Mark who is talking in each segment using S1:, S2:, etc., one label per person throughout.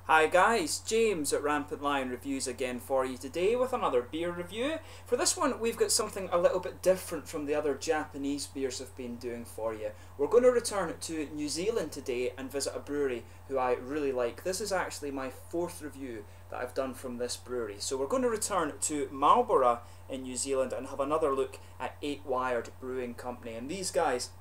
S1: Hi guys, James at Rampant Lion Reviews again for you today with another beer review. For this one we've got something a little bit different from the other Japanese beers I've been doing for you. We're going to return to New Zealand today and visit a brewery who I really like. This is actually my fourth review that I've done from this brewery. So we're going to return to Marlborough in New Zealand and have another look at 8 Wired Brewing Company. And these guys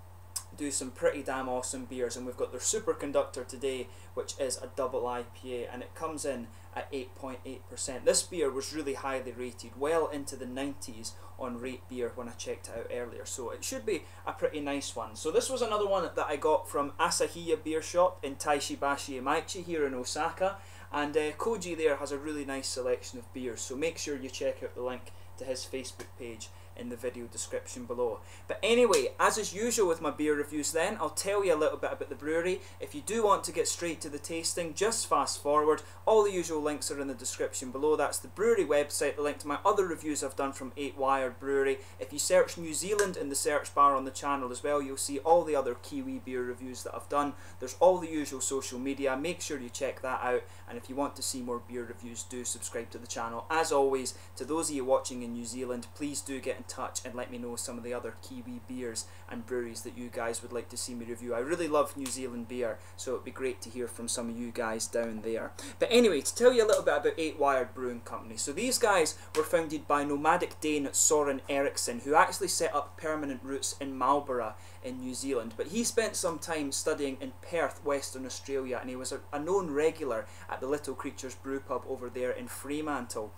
S1: do some pretty damn awesome beers, and we've got their Superconductor today, which is a double IPA, and it comes in at 8.8%. This beer was really highly rated, well into the 90s on Rate Beer when I checked it out earlier, so it should be a pretty nice one. So this was another one that I got from Asahiya Beer Shop in Taishibashi Emaichi here in Osaka, and Koji there has a really nice selection of beers, so make sure you check out the link to his Facebook page in the video description below. But anyway, as is usual with my beer reviews then, I'll tell you a little bit about the brewery. If you do want to get straight to the tasting, just fast forward. All the usual links are in the description below. That's the brewery website, the link to my other reviews I've done from 8 Wired Brewery. If you search New Zealand in the search bar on the channel as well, you'll see all the other Kiwi beer reviews that I've done. There's all the usual social media, make sure you check that out, and if you want to see more beer reviews, do subscribe to the channel. As always, to those of you watching in New Zealand, please do get in touch and let me know some of the other Kiwi beers and breweries that you guys would like to see me review. I really love New Zealand beer, so it'd be great to hear from some of you guys down there. But anyway, to tell you a little bit about 8 Wired Brewing Company. So these guys were founded by nomadic Dane Soren Eriksson, who actually set up permanent roots in Marlborough in New Zealand. But he spent some time studying in Perth, Western Australia, and he was a known regular at the Little Creatures Brew Pub over there in Fremantle.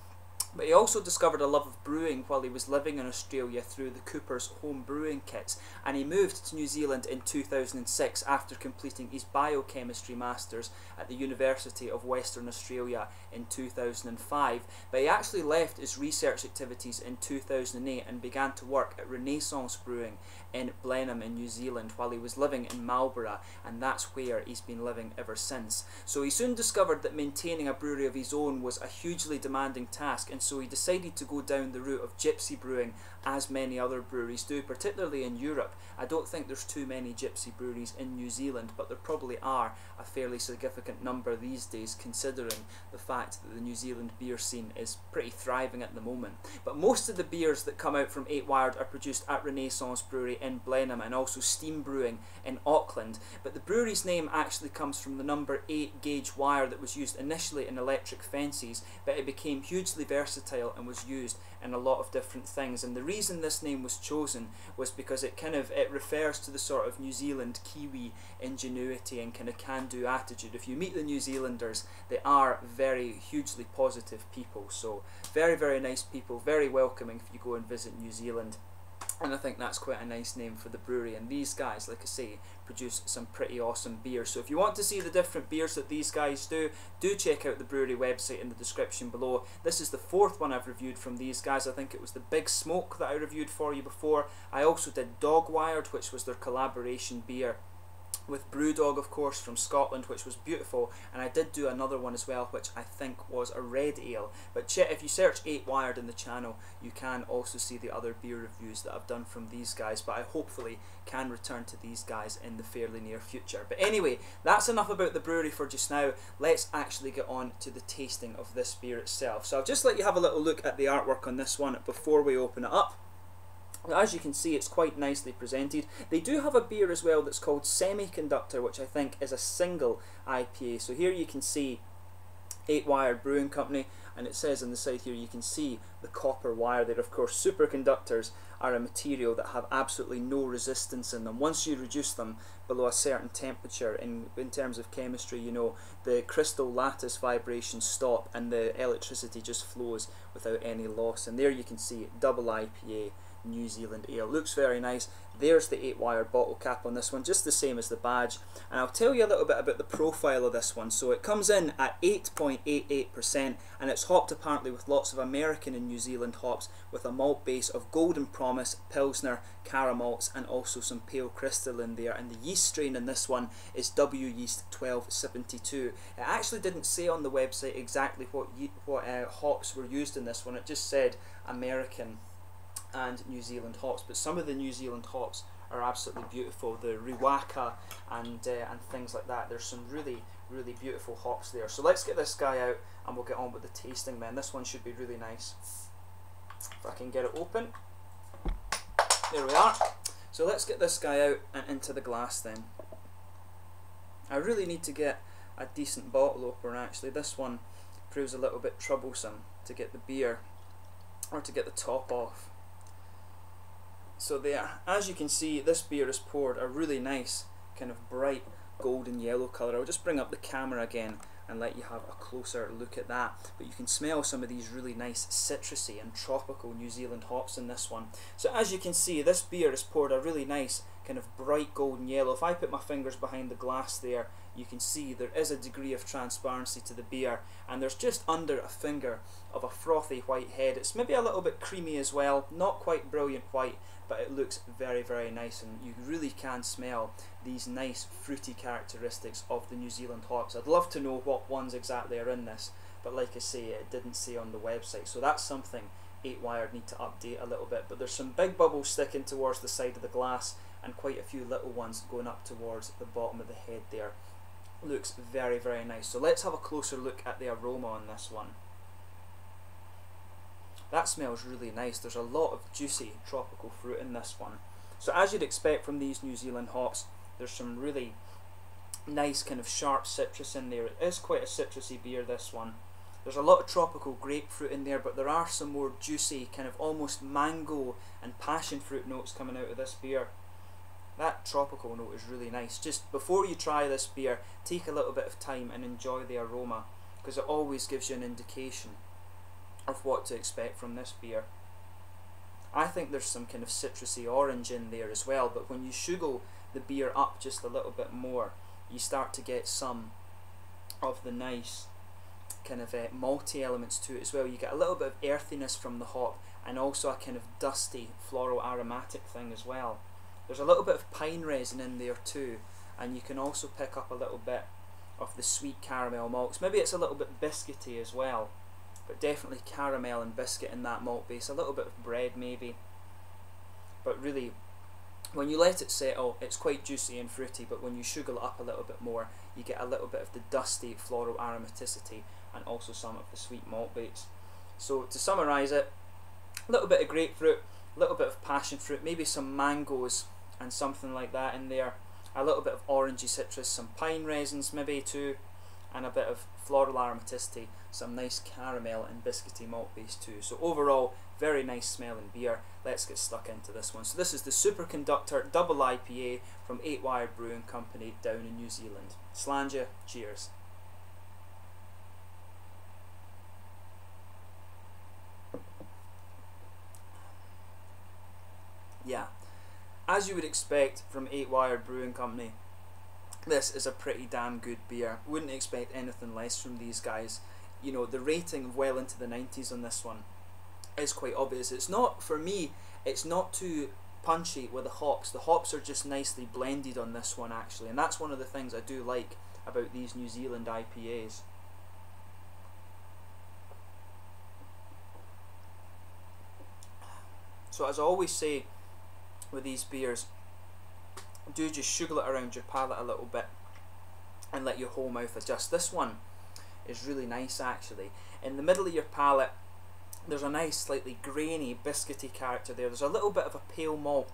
S1: But he also discovered a love of brewing while he was living in Australia through the Cooper's home brewing kits, and he moved to New Zealand in 2006 after completing his biochemistry masters at the University of Western Australia in 2005. But he actually left his research activities in 2008 and began to work at Renaissance Brewing in Blenheim in New Zealand while he was living in Marlborough, and that's where he's been living ever since. So he soon discovered that maintaining a brewery of his own was a hugely demanding task, and so he decided to go down the route of gypsy brewing, as many other breweries do, particularly in Europe. I don't think there's too many gypsy breweries in New Zealand, but there probably are a fairly significant number these days, considering the fact that the New Zealand beer scene is pretty thriving at the moment. But most of the beers that come out from 8 Wired are produced at Renaissance Brewery in Blenheim and also Steam Brewing in Auckland. But the brewery's name actually comes from the number 8 gauge wire that was used initially in electric fences, but it became hugely versatile and was used in a lot of different things. And the reason this name was chosen was because it refers to the sort of New Zealand Kiwi ingenuity and kind of can-do attitude. If you meet the New Zealanders, they are very hugely positive people, so very, very nice people, very welcoming if you go and visit New Zealand. And I think that's quite a nice name for the brewery, and these guys, like I say, produce some pretty awesome beers. So if you want to see the different beers that these guys do check out the brewery website in the description below. This is the fourth one I've reviewed from these guys. I think it was the Big Smoke that I reviewed for you before. I also did Dog Wired, which was their collaboration beer with Brewdog, of course, from Scotland, which was beautiful, and I did do another one as well, which I think was a red ale. But if you search 8 Wired in the channel, you can also see the other beer reviews that I've done from these guys, but I hopefully can return to these guys in the fairly near future. But anyway, that's enough about the brewery for just now. Let's actually get on to the tasting of this beer itself. So I'll just let you have a little look at the artwork on this one before we open it up. As you can see, it's quite nicely presented. They do have a beer as well that's called Semiconductor, which I think is a single IPA. So here you can see 8 Wired Brewing Company, and it says on the side here you can see the copper wire there. Of course, superconductors are a material that have absolutely no resistance in them. Once you reduce them below a certain temperature, in terms of chemistry, you know, the crystal lattice vibrations stop and the electricity just flows without any loss. And there you can see double IPA New Zealand ale. Looks very nice. There's the 8 Wired bottle cap on this one, just the same as the badge. And I'll tell you a little bit about the profile of this one. So it comes in at 8.88%, and it's hopped apparently with lots of American and New Zealand hops, with a malt base of Golden Promise, Pilsner, Caramalts, and also some pale crystal in there. And the yeast strain in this one is W yeast 1272. It actually didn't say on the website exactly what hops were used in this one. It just said American and New Zealand hops, but some of the New Zealand hops are absolutely beautiful. The Riwaka and things like that. There's some really beautiful hops there. So let's get this guy out and we'll get on with the tasting then. This one should be really nice. If I can get it open. There we are. So let's get this guy out and into the glass then. I really need to get a decent bottle opener actually. This one proves a little bit troublesome to get the beer or to get the top off. So there, as you can see, this beer is poured a really nice kind of bright golden yellow colour. I'll just bring up the camera again and let you have a closer look at that. But you can smell some of these really nice citrusy and tropical New Zealand hops in this one. So as you can see, this beer is poured a really nice kind of bright golden yellow. If I put my fingers behind the glass there, you can see there is a degree of transparency to the beer, and there's just under a finger of a frothy white head. It's maybe a little bit creamy as well, not quite brilliant white, but it looks very nice, and you really can smell these nice fruity characteristics of the New Zealand hops. I'd love to know what ones exactly are in this, but like I say, it didn't say on the website, so that's something 8Wired need to update a little bit. But there's some big bubbles sticking towards the side of the glass and quite a few little ones going up towards the bottom of the head there. Looks very nice. So let's have a closer look at the aroma on this one. That smells really nice. There's a lot of juicy tropical fruit in this one. So as you'd expect from these New Zealand hops, there's some really nice kind of sharp citrus in there. It is quite a citrusy beer, this one. There's a lot of tropical grapefruit in there, but there are some more juicy kind of almost mango and passion fruit notes coming out of this beer. That tropical note is really nice. Just before you try this beer, take a little bit of time and enjoy the aroma, because it always gives you an indication of what to expect from this beer. I think there's some kind of citrusy orange in there as well, but when you sugar the beer up just a little bit more, you start to get some of the nice kind of malty elements to it as well. You get a little bit of earthiness from the hop, and also a kind of dusty floral aromatic thing as well. There's a little bit of pine resin in there too, and you can also pick up a little bit of the sweet caramel malts. Maybe it's a little bit biscuity as well, but definitely caramel and biscuit in that malt base. A little bit of bread maybe, but really when you let it settle, it's quite juicy and fruity, but when you sugar it up a little bit more, you get a little bit of the dusty floral aromaticity and also some of the sweet malt base. So to summarise it, a little bit of grapefruit, a little bit of passion fruit, maybe some mangoes and something like that in there, a little bit of orangey citrus, some pine resins maybe too, and a bit of floral aromaticity, some nice caramel and biscuity malt base too. So overall, very nice smelling beer. Let's get stuck into this one. So this is the Superconductor Double IPA from 8Wired Brewing Company down in New Zealand. Slàinte, cheers. Yeah, as you would expect from 8Wired Brewing Company, this is a pretty damn good beer. Wouldn't expect anything less from these guys. You know, the rating of well into the 90s on this one is quite obvious. It's not, for me, it's not too punchy with the hops. The hops are just nicely blended on this one actually, and that's one of the things I do like about these New Zealand IPAs. So as I always say with these beers, do just sugar it around your palate a little bit and let your whole mouth adjust. This one is really nice actually. In the middle of your palate, there's a nice slightly grainy biscuity character there. There's a little bit of a pale malt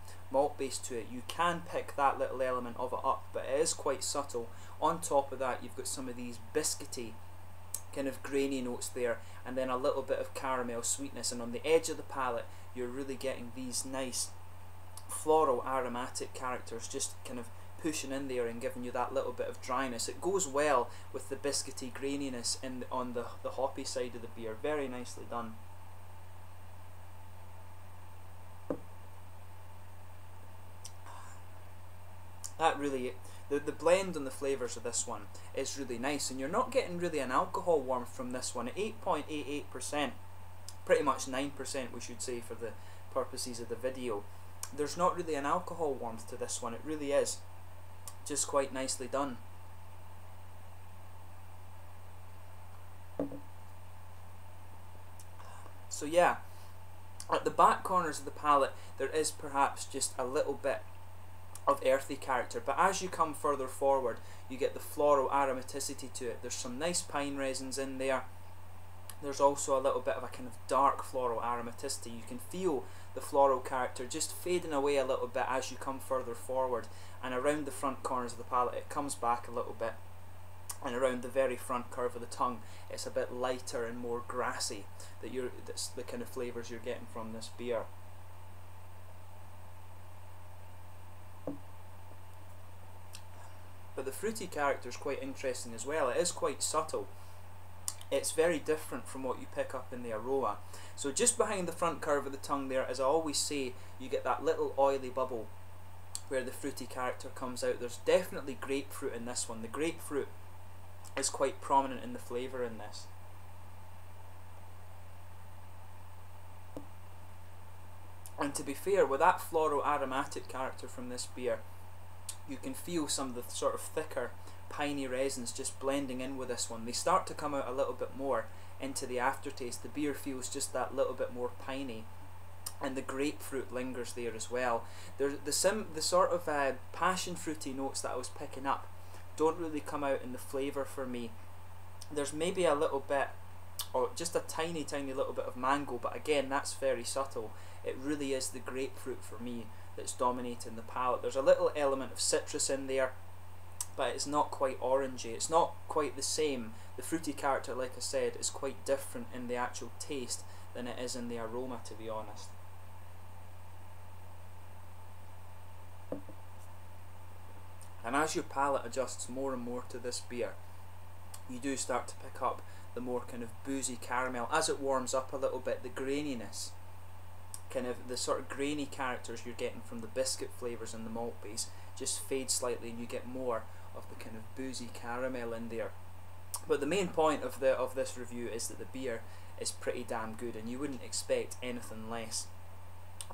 S1: base to it. You can pick that little element of it up, but it is quite subtle. On top of that, you've got some of these biscuity kind of grainy notes there, and then a little bit of caramel sweetness, and on the edge of the palate you're really getting these nice floral aromatic characters just kind of pushing in there and giving you that little bit of dryness. It goes well with the biscuity graininess on the hoppy side of the beer. Very nicely done. That really, the blend and the flavours of this one is really nice, and you're not getting really an alcohol warmth from this one. At 8.88%, pretty much 9% we should say for the purposes of the video, there's not really an alcohol warmth to this one. It really is just quite nicely done. So yeah, at the back corners of the palate there is perhaps just a little bit of earthy character, but as you come further forward you get the floral aromaticity to it. There's some nice pine resins in there. There's also a little bit of a kind of dark floral aromaticity. You can feel the floral character just fading away a little bit as you come further forward, and around the front corners of the palate it comes back a little bit, and around the very front curve of the tongue it's a bit lighter and more grassy. That's the kind of flavours you're getting from this beer. But the fruity character is quite interesting as well. It is quite subtle. It's very different from what you pick up in the aroma. So just behind the front curve of the tongue there, as I always say, you get that little oily bubble where the fruity character comes out. There's definitely grapefruit in this one. The grapefruit is quite prominent in the flavour in this. And to be fair, with that floral aromatic character from this beer, you can feel some of the sort of thicker piney resins just blending in with this one. They start to come out a little bit more into the aftertaste. The beer feels just that little bit more piney, and the grapefruit lingers there as well. There's the sort of passion fruity notes that I was picking up don't really come out in the flavour for me. There's maybe a little bit, or just a tiny little bit of mango, but again that's very subtle. It really is the grapefruit for me that's dominating the palate. There's a little element of citrus in there, but it's not quite orangey. It's not quite the same. The fruity character, like I said, is quite different in the actual taste than it is in the aroma, to be honest. And as your palate adjusts more and more to this beer, you do start to pick up the more kind of boozy caramel. As it warms up a little bit, the graininess, kind of the sort of grainy characters you're getting from the biscuit flavours and the malt base just fade slightly, and you get more of the kind of boozy caramel in there. But the main point of this review is that the beer is pretty damn good, and you wouldn't expect anything less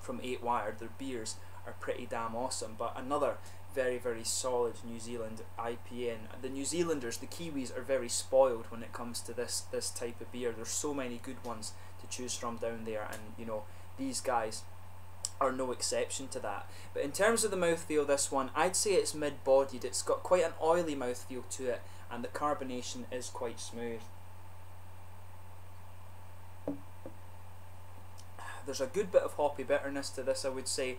S1: from 8 Wired. Their beers are pretty damn awesome. But another very solid New Zealand IPA. And the New Zealanders, the Kiwis, are very spoiled when it comes to this type of beer. There's so many good ones to choose from down there, and you know, these guys are no exception to that. But in terms of the mouthfeel, this one, I'd say it's mid-bodied. It's got quite an oily mouthfeel to it, and the carbonation is quite smooth. There's a good bit of hoppy bitterness to this, I would say,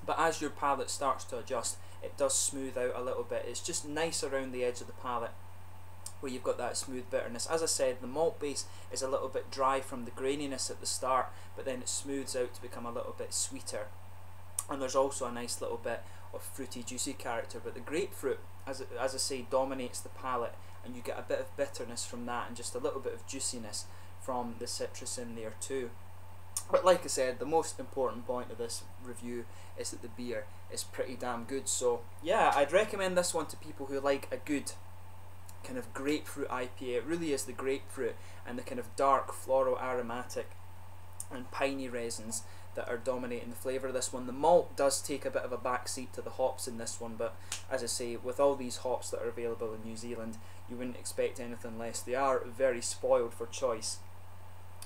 S1: but as your palate starts to adjust, it does smooth out a little bit. It's just nice around the edge of the palate where you've got that smooth bitterness. As I said, the malt base is a little bit dry from the graininess at the start, but then it smooths out to become a little bit sweeter. And there's also a nice little bit of fruity, juicy character. But the grapefruit, as I say, dominates the palate, and you get a bit of bitterness from that, and just a little bit of juiciness from the citrus in there too. But like I said, the most important point of this review is that the beer is pretty damn good. So yeah, I'd recommend this one to people who like a good kind of grapefruit IPA. It really is the grapefruit and the kind of dark floral aromatic and piney resins that are dominating the flavour of this one. The malt does take a bit of a backseat to the hops in this one, but as I say, with all these hops that are available in New Zealand, you wouldn't expect anything less. They are very spoiled for choice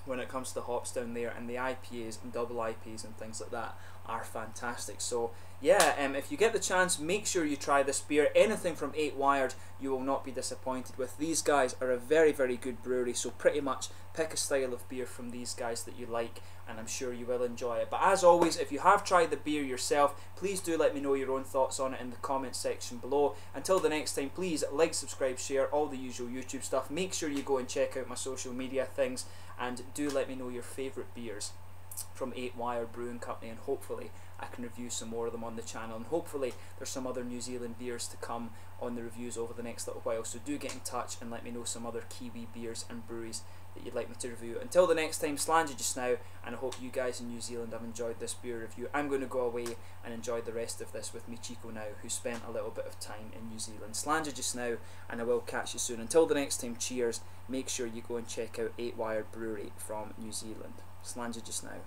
S1: when it comes to hops down there, and the IPAs and double IPAs and things like that are fantastic. So yeah, if you get the chance, make sure you try this beer. Anything from 8 Wired you will not be disappointed with. These guys are a very good brewery, so pretty much pick a style of beer from these guys that you like, and I'm sure you will enjoy it. But as always, if you have tried the beer yourself, please do let me know your own thoughts on it in the comments section below. Until the next time, please like, subscribe, share, all the usual YouTube stuff. Make sure you go and check out my social media things, and do let me know your favourite beers from 8 Wired Brewing Company, and hopefully I can review some more of them on the channel, and hopefully there's some other New Zealand beers to come on the reviews over the next little while. So do get in touch and let me know some other Kiwi beers and breweries that you'd like me to review. Until the next time, slàinte just now, and I hope you guys in New Zealand have enjoyed this beer review. I'm going to go away and enjoy the rest of this with me Chico now, who spent a little bit of time in New Zealand. Slàinte just now, and I will catch you soon. Until the next time, cheers. Make sure you go and check out 8 Wired Brewery from New Zealand. Slàinte just now.